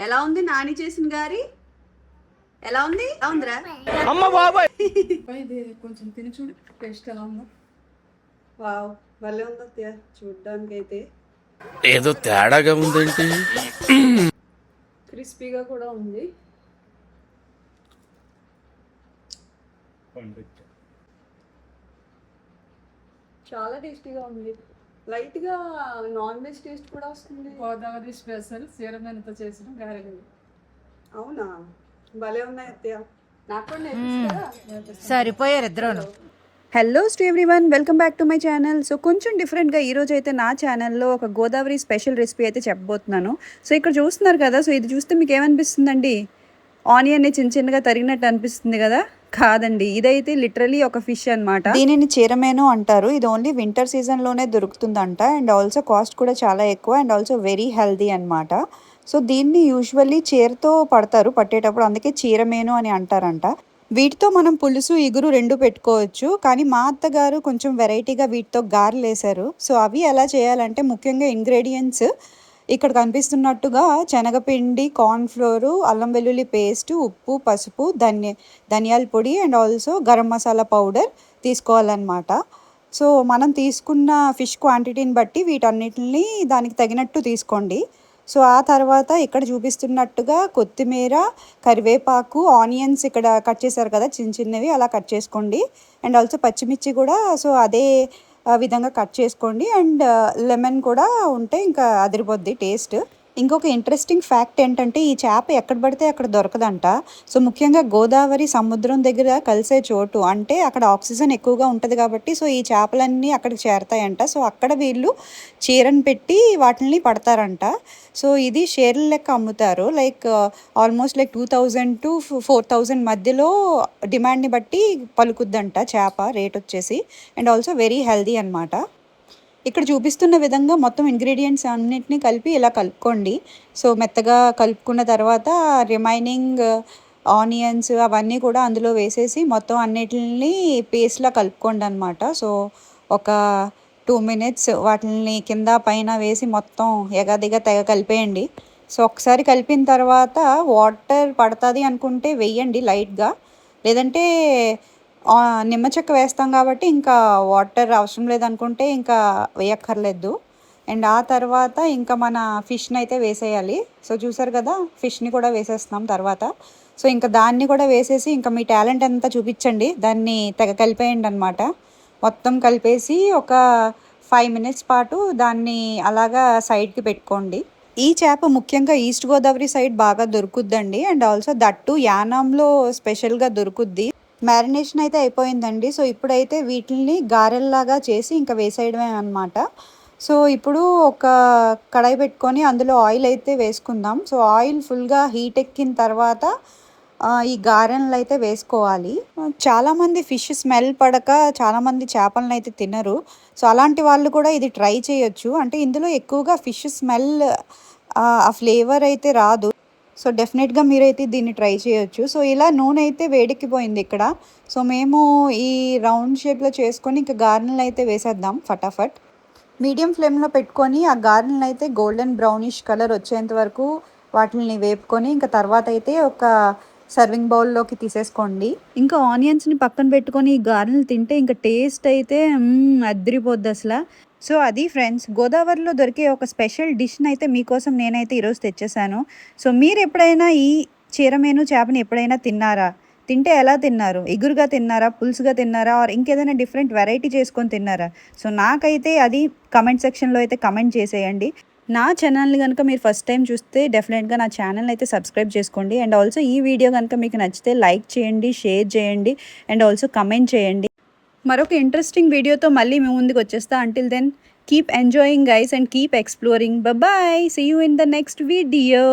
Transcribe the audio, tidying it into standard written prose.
ఎలా ఉంది నాని చేసిన గారి? ఎలా ఉంది? ఎలా ఉందిరా? అమ్మ బాబాయ్ ఇది కొంచెం తిని చూడు టేస్ట్ ఎలా ఉందో. వావ్, భలే ఉంది అత్తయ్య చూడ్డానికి అయితే. ఏదో తేడాగా ఉందేంటి? క్రిస్పీగా కూడా ఉంది. చాలా టేస్టీగా ఉంది. లైట్ గా నాన్ వెజ్ టేస్ట్ కూడా వస్తుంది. గోదావరి స్పెషల్ సీరమేనతో చేసిన గారెలు. అవునా, భలే ఉన్నాయి అత్తయ్య. నాకు కూడా నేర్పిస్తారా? సరిపోయారు ఇద్దరు. Hello to everyone, welcome back to my channel. So కొంచెం డిఫరెంట్గా ఈరోజు అయితే నా ఛానల్లో ఒక గోదావరి స్పెషల్ రెసిపీ అయితే చెప్పబోతున్నాను. సో ఇక్కడ చూస్తున్నారు కదా, సో ఇది చూస్తే మీకు ఏమనిపిస్తుందండి? ఆనియన్ని చిన్న చిన్నగా తరిగినట్టు అనిపిస్తుంది కదా? కాదండి, ఇదైతే లిటరలీ ఒక ఫిష్ అనమాట. దీనిని చీరమేను అంటారు. ఇది ఓన్లీ వింటర్ సీజన్లోనే దొరుకుతుందంట. అండ్ ఆల్సో కాస్ట్ కూడా చాలా ఎక్కువ అండ్ ఆల్సో వెరీ హెల్దీ అనమాట. సో దీన్ని యూజువల్లీ చీరతో పడతారు పట్టేటప్పుడు, అందుకే చీరమేను అని అంటారంట. వీటితో మనం పులుసు ఇగురు రెండు పెట్టుకోవచ్చు. కానీ మా అత్తగారు కొంచెం వెరైటీగా వీటితో గారెలు వేశారు. సో అవి ఎలా చేయాలంటే, ముఖ్యంగా ఇంగ్రీడియంట్స్ ఇక్కడ కనిపిస్తున్నట్టుగా శనగపిండి, కార్న్ఫ్లోరు, అల్లం వెల్లుల్లి పేస్ట్, ఉప్పు, పసుపు, ధనియాల పొడి and also garam masala powder తీసుకోవాలన్నమాట. సో మనం తీసుకున్న ఫిష్ క్వాంటిటీని బట్టి వీటన్నిటిని దానికి తగినట్టు తీసుకోండి. సో ఆ తర్వాత ఇక్కడ చూపిస్తున్నట్టుగా కొత్తిమీర, కరివేపాకు, ఆనియన్స్ ఇక్కడ కట్ చేశారు కదా చిన్న చిన్నవి, అలా కట్ చేసుకోండి. అండ్ ఆల్సో పచ్చిమిర్చి కూడా సో అదే విధంగా కట్ చేసుకోండి. అండ్ లెమన్ కూడా ఉంటే ఇంకా అదిరిపోద్ది టేస్ట్. ఇంకొక ఇంట్రెస్టింగ్ ఫ్యాక్ట్ ఏంటంటే, ఈ చేప ఎక్కడ పడితే అక్కడ దొరకదంట. సో ముఖ్యంగా గోదావరి సముద్రం దగ్గర కలిసే చోటు, అంటే అక్కడ ఆక్సిజన్ ఎక్కువగా ఉంటుంది కాబట్టి సో ఈ చేపలన్నీ అక్కడికి చేరతాయంట. సో అక్కడ వీళ్ళు చీరను పెట్టి వాటిని పడతారంట. సో ఇది షేర్ల లెక్క అమ్ముతారు. లైక్ ఆల్మోస్ట్ లైక్ 2000 to 4000 మధ్యలో డిమాండ్ని బట్టి పలుకుద్దంట చేప రేట్ వచ్చేసి. అండ్ ఆల్సో వెరీ హెల్దీ అనమాట. ఇక్కడ చూపిస్తున్న విధంగా మొత్తం ఇంగ్రీడియంట్స్ అన్నిటిని కలిపి ఇలా కలుపుకోండి. సో మెత్తగా కలుపుకున్న తర్వాత రిమైనింగ్ ఆనియన్స్ అవన్నీ కూడా అందులో వేసేసి మొత్తం అన్నిటిని పేస్ట్లా కలుపుకోండి అనమాట. సో ఒక 2 minutes వాటిని కింద పైన వేసి మొత్తం ఎగదిగా తెగ కలిపేయండి. సో ఒకసారి కలిపిన తర్వాత వాటర్ పడుతుంది అనుకుంటే వెయ్యండి లైట్గా, లేదంటే నిమ్మ చెక్క వేస్తాం కాబట్టి ఇంకా వాటర్ అవసరం లేదనుకుంటే ఇంకా వేయక్కర్లేదు. అండ్ ఆ తర్వాత ఇంకా మన ఫిష్ని అయితే వేసేయాలి. సో చూసారు కదా, ఫిష్ని కూడా వేసేస్తున్నాం తర్వాత. సో ఇంకా దాన్ని కూడా వేసేసి ఇంకా మీ టాలెంట్ అంతా చూపించండి, దాన్ని తెగ కలిపేయండి అనమాట. మొత్తం కలిపేసి ఒక 5 minutes పాటు దాన్ని అలాగా సైడ్కి పెట్టుకోండి. ఈ చేప ముఖ్యంగా ఈస్ట్ గోదావరి సైడ్ బాగా దొరుకుద్దండి. అండ్ ఆల్సో దట్టు యానంలో స్పెషల్గా దొరుకుద్ది. మ్యారినేషన్ అయితే అయిపోయిందండి. సో ఇప్పుడైతే వీటిని గారెల్లాగా చేసి ఇంకా వేసేయడమే అనమాట. సో ఇప్పుడు ఒక కడాయి పెట్టుకొని అందులో ఆయిల్ అయితే వేసుకుందాం. సో ఆయిల్ ఫుల్గా హీట్ ఎక్కిన తర్వాత ఈ గారెలను అయితే వేసుకోవాలి. చాలామంది ఫిష్ స్మెల్ పడక చాలామంది చేపలను అయితే తినరు. సో అలాంటి వాళ్ళు కూడా ఇది ట్రై చేయొచ్చు. అంటే ఇందులో ఎక్కువగా ఫిష్ స్మెల్ ఆ ఫ్లేవర్ అయితే రాదు. సో డెఫినెట్గా మీరైతే దీన్ని ట్రై చేయొచ్చు. సో ఇలా నూనె అయితే వేడెక్కిపోయింది ఇక్కడ. సో మేము ఈ రౌండ్ షేప్లో చేసుకొని ఇంకా గారెలను అయితే వేసేద్దాం ఫటాఫట్. మీడియం ఫ్లేమ్లో పెట్టుకొని ఆ గారెలను అయితే గోల్డెన్ బ్రౌనిష్ కలర్ వచ్చేంత వరకు వాటిని వేపుకొని ఇంకా తర్వాత అయితే ఒక సర్వింగ్ బౌల్లోకి తీసేసుకోండి. ఇంకా ఆనియన్స్ని పక్కన పెట్టుకొని ఈ గారెలు తింటే ఇంకా టేస్ట్ అయితే అదిరిపోద్ది అసలు. సో అది ఫ్రెండ్స్, గోదావరిలో దొరికే ఒక స్పెషల్ డిష్ని అయితే మీకోసం నేనైతే ఈరోజు తెచ్చేసాను. సో మీరు ఎప్పుడైనా ఈ చీరమేను చేపని ఎప్పుడైనా తిన్నారా? తింటే ఎలా తిన్నారు? ఎగురుగా తిన్నారా, పులుసుగా తిన్నారా, ఆర్ ఇంకేదైనా డిఫరెంట్ వెరైటీ చేసుకొని తిన్నారా? సో నాకైతే అది కమెంట్ సెక్షన్లో అయితే కమెంట్ చేసేయండి. నా ఛానల్ని కనుక మీరు ఫస్ట్ టైం చూస్తే డెఫినెట్గా నా ఛానల్ అయితే సబ్స్క్రైబ్ చేసుకోండి. అండ్ ఆల్సో ఈ వీడియో కనుక మీకు నచ్చితే లైక్ చేయండి, షేర్ చేయండి అండ్ ఆల్సో కమెంట్ చేయండి. మరొక ఇంట్రెస్టింగ్ వీడియోతో మళ్ళీ మీ ముందుకు వచ్చేస్తా. Until then keep enjoying guys and keep exploring. Bye, see you in the next video.